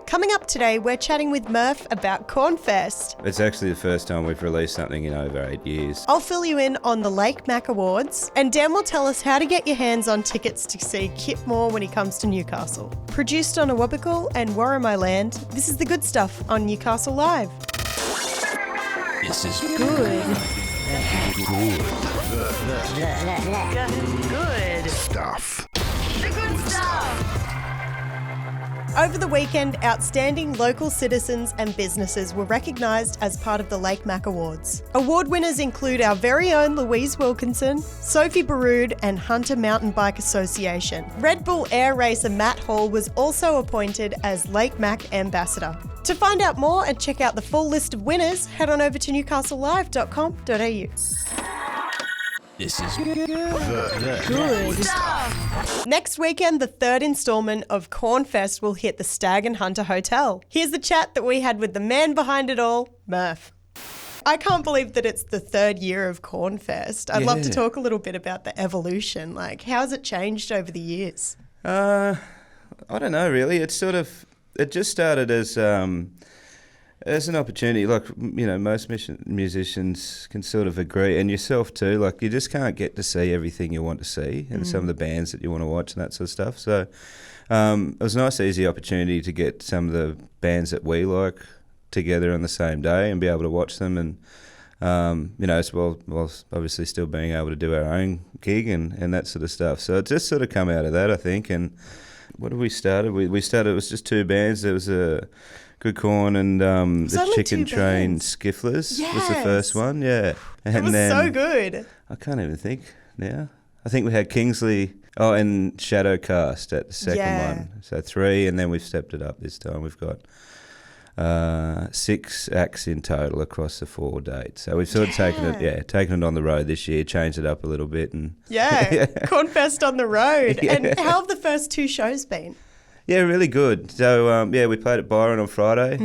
Coming up today, we're chatting with Murph about Cornfest. It's actually the first time we've released something in over 8 years. I'll fill you in on the Lake Mac Awards, and Dan will tell us how to get your hands on tickets to see Kip Moore when he comes to Newcastle. Produced on Awabakal and Warramai Land, this is the good stuff on Newcastle Live. This is Good. Good stuff. The good stuff. Over the weekend, outstanding local citizens and businesses were recognised as part of the Lake Mac Awards. Award winners include our very own Louise Wilkinson, Sophie Baroud and Hunter Mountain Bike Association. Red Bull Air racer Matt Hall was also appointed as Lake Mac Ambassador. To find out more and check out the full list of winners, head on over to newcastlelive.com.au. This is Good stuff. Next weekend, the third instalment of Cornfest will hit the Stag and Hunter Hotel. Here's the chat that we had with the man behind it all, Murph. I can't believe that it's the third year of Cornfest. I'd love to talk a little bit about the evolution. Like, how's it changed over the years? I don't know, really. It just started as an opportunity. Like, you know, most musicians can sort of agree, and yourself too, like you just can't get to see everything you want to see and some of the bands that you want to watch and that sort of stuff. So it was a nice, easy opportunity to get some of the bands that we like together on the same day and be able to watch them and, you know, as well obviously still being able to do our own gig and that sort of stuff. So it just sort of come out of that, I think. And what did we start? We started, it was just two bands. There was a Good Corn and the Chicken Train Skifflers was the first one, yeah. And it was then, so good. I can't even think now. I think we had Kingsley, and Shadowcast at the second one. So 3, and then we've stepped it up this time. We've got 6 acts in total across the 4 dates. So we've sort of taken it on the road this year, changed it up a little bit. And Cornfest on the road. Yeah. And how have the first 2 shows been? Yeah, really good. So, we played at Byron on Friday.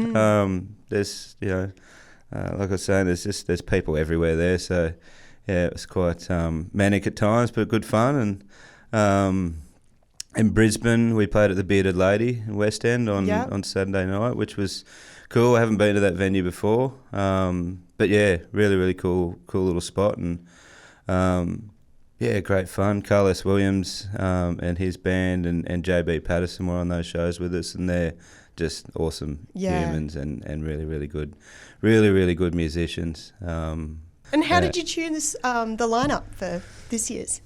There's, you know, like I was saying, there's people everywhere there. So, yeah, it was quite manic at times, but good fun. And in Brisbane, we played at the Bearded Lady in West End on Saturday night, which was cool. I haven't been to that venue before. But, yeah, really, really cool little spot. And, yeah, great fun. Carlos Williams and his band and JB Patterson were on those shows with us, and they're just awesome humans and really, really good, really, really good musicians. And how did you choose the lineup for this year's?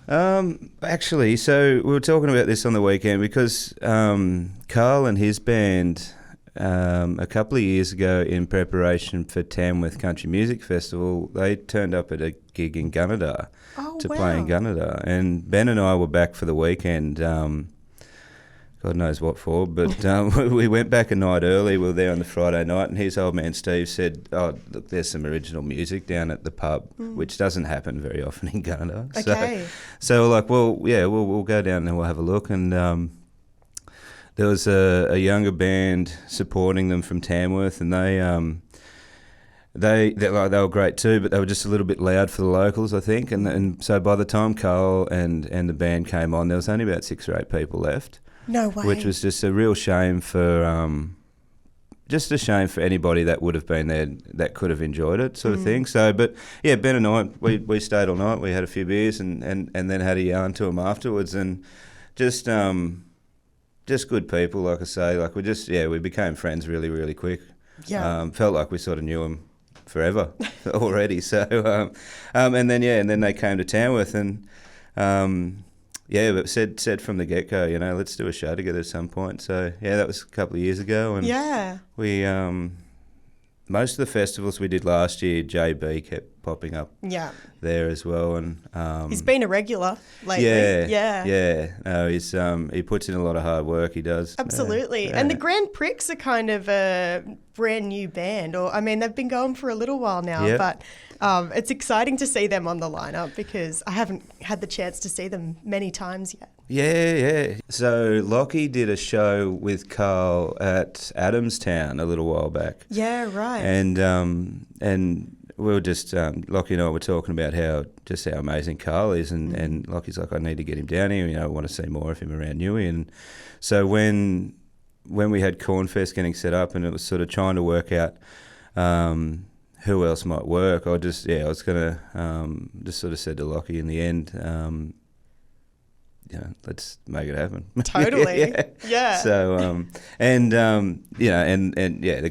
Actually, so we were talking about this on the weekend because Carl and his band a couple of years ago in preparation for Tamworth Country Music Festival, they turned up at a gig in Gunnedah to play in Gunnedah. And Ben and I were back for the weekend, God knows what for, but we went back a night early. We were there on the Friday night, and his old man Steve said, "Oh, look, there's some original music down at the pub," which doesn't happen very often in Gunnedah. Okay. So we're like, we'll go down and we'll have a look. And there was a younger band supporting them from Tamworth, and they were great too, but they were just a little bit loud for the locals, I think. And so by the time Carl and the band came on, there was only about 6 or 8 people left. No way. Which was just a real shame for anybody that would have been there that could have enjoyed it, sort of thing. So, but yeah, Ben and I, we stayed all night. We had a few beers and then had a yarn to them afterwards, and just good people, like I say. Like we became friends really, really quick. Yeah. Felt like we sort of knew them forever already. So, and then they came to Tamworth and. But said from the get-go, you know, let's do a show together at some point. So, yeah, that was a couple of years ago. And we, most of the festivals we did last year, JB kept popping up there as well. And he's been a regular lately. Yeah. No, he puts in a lot of hard work, he does. Absolutely. Yeah. And the Grand Prix are kind of a brand new band. They've been going for a little while now, but it's exciting to see them on the lineup because I haven't had the chance to see them many times yet. Yeah. So Lockie did a show with Carl at Adamstown a little while back. Yeah, right. And we were just, Lockie and I were talking about how amazing Carl is, and Lockie's like, I need to get him down here, you know, I want to see more of him around Newey. And so when when we had Cornfest getting set up, and it was sort of trying to work out who else might work, I was going to just sort of said to Lockie in the end, let's make it happen. Totally. Yeah. So, the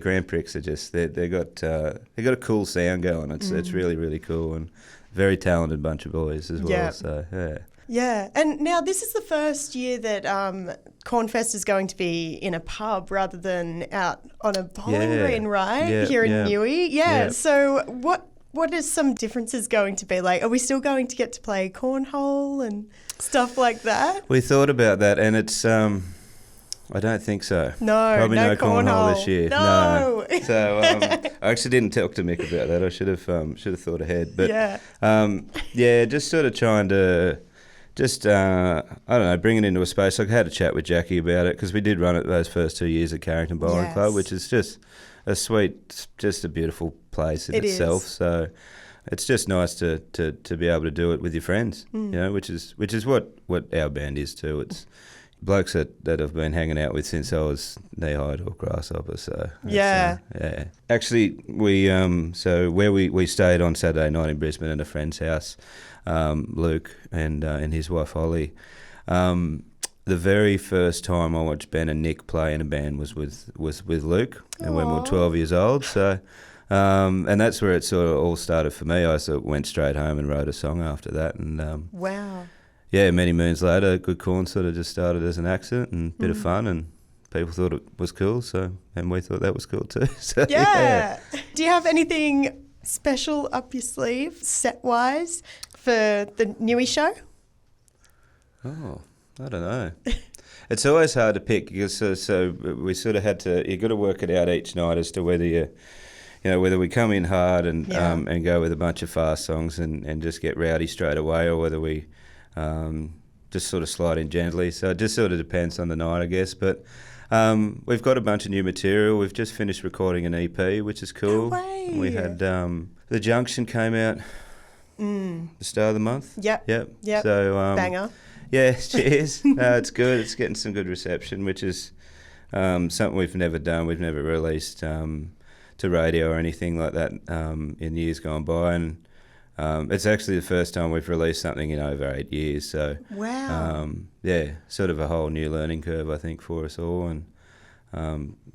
Grand Prix are just, they got a cool sound going. It's really, really cool, and very talented bunch of boys as well. Yeah. So, yeah. Yeah, and now this is the first year that Cornfest is going to be in a pub rather than out on a bowling green, right? Yeah, Here in Newey. Yeah. Yeah. So what is some differences going to be like? Are we still going to get to play cornhole and stuff like that? We thought about that, and it's I don't think so. No, probably no cornhole this year. No. So I actually didn't talk to Mick about that. I should have thought ahead. But just sort of trying to. Just, I don't know, bring it into a space. Like I had a chat with Jackie about it, because we did run it those first 2 years at Carrington Bowling Club, which is just a sweet, just a beautiful place in itself. So it's just nice to be able to do it with your friends, which is what our band is too. It's blokes that I've been hanging out with since I was knee-high to a grasshopper. So yeah. Actually, we where we stayed on Saturday night in Brisbane at a friend's house, Luke and his wife Holly. The very first time I watched Ben and Nick play in a band was with Luke, and when we were 12 years old. So, and that's where it sort of all started for me. I sort of went straight home and wrote a song after that, and wow. Yeah, many moons later, Good Corn sort of just started as an accident and a bit of fun, and people thought it was cool, and we thought that was cool too. So, yeah. Do you have anything special up your sleeve, set-wise, for the Newey show? Oh, I don't know. It's always hard to pick, because so we sort of had to. You got to work it out each night as to whether whether we come in hard and go with a bunch of fast songs and just get rowdy straight away, or whether we just sort of slide in gently. So it just sort of depends on the night, I guess. But we've got a bunch of new material. We've just finished recording an EP, which is cool. No way. We had The Junction came out the start of the month. Yep. So banger. Yeah, cheers. It's good. It's getting some good reception, which is something we've never done. We've never released to radio or anything like that in years gone by, and it's actually the first time we've released something in over 8 years. So wow. Sort of a whole new learning curve, I think, for us all, and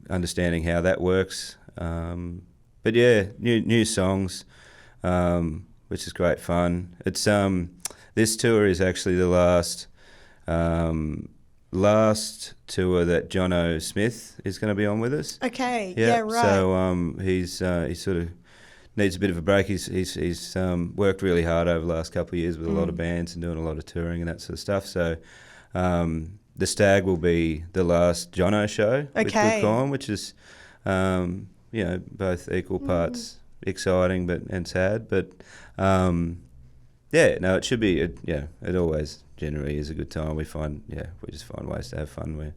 understanding how that works. But yeah, new songs, which is great fun. It's this tour is actually the last tour that Jono Smith is going to be on with us. Okay. Yeah. Right. So he sort of needs a bit of a break. He's worked really hard over the last couple of years with a lot of bands and doing a lot of touring and that sort of stuff. So the Stag will be the last Jono show with Good Corn, which is both equal parts exciting and sad. But it should be. It always generally is a good time. We just find ways to have fun. We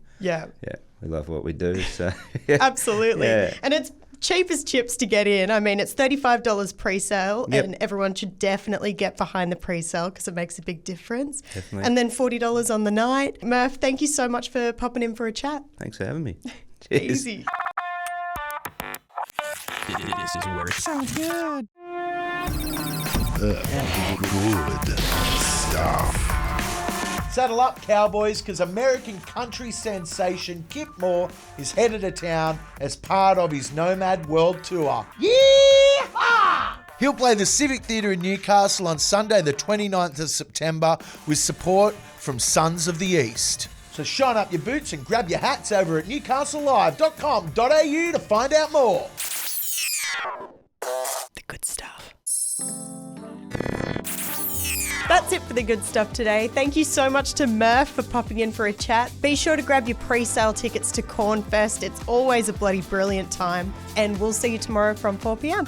love what we do. So absolutely, and it's cheap as chips to get in. I mean, it's $35 pre-sale, and everyone should definitely get behind the pre-sale because it makes a big difference. Definitely. And then $40 on the night. Murph, thank you so much for popping in for a chat. Thanks for having me. Cheers. Easy. This is where it sounds good. Good stuff. Saddle up, Cowboys, because American country sensation Kip Moore is headed to town as part of his Nomad World Tour. Yeehaw! He'll play the Civic Theatre in Newcastle on Sunday the 29th of September with support from Sons of the East. So shine up your boots and grab your hats over at newcastlelive.com.au to find out more. The good stuff. That's it for the good stuff today. Thank you so much to Murph for popping in for a chat. Be sure to grab your pre-sale tickets to Cornfest. It's always a bloody brilliant time. And we'll see you tomorrow from 4 p.m.